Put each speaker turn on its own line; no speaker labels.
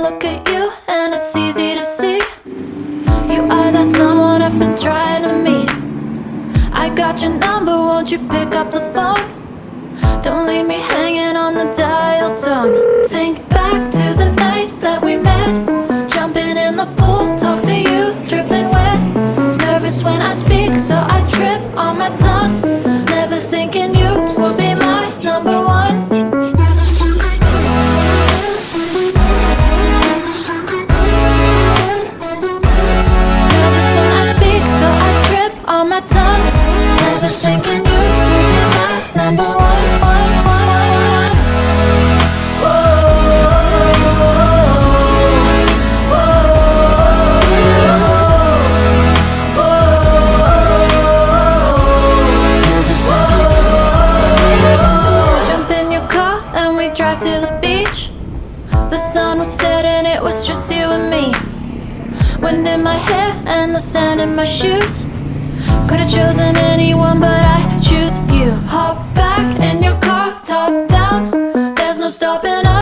look at you and it's easy to see. You are that someone I've been trying to meet. I got your number, won't you pick up the phone? Don't leave me hanging on the dial tone. Think back to the night that we met, jumping in the pool, talk to you, dripping wet. Nervous when I speak, so I trip on my tongue. Never thinking you would be my number one. Nervous when I speak, so I trip on my tongue. Never thinking you would be my number one. Drive to the beach. The sun was setting, it was just you and me. Wind in my hair and the sand in my shoes. Could've chosen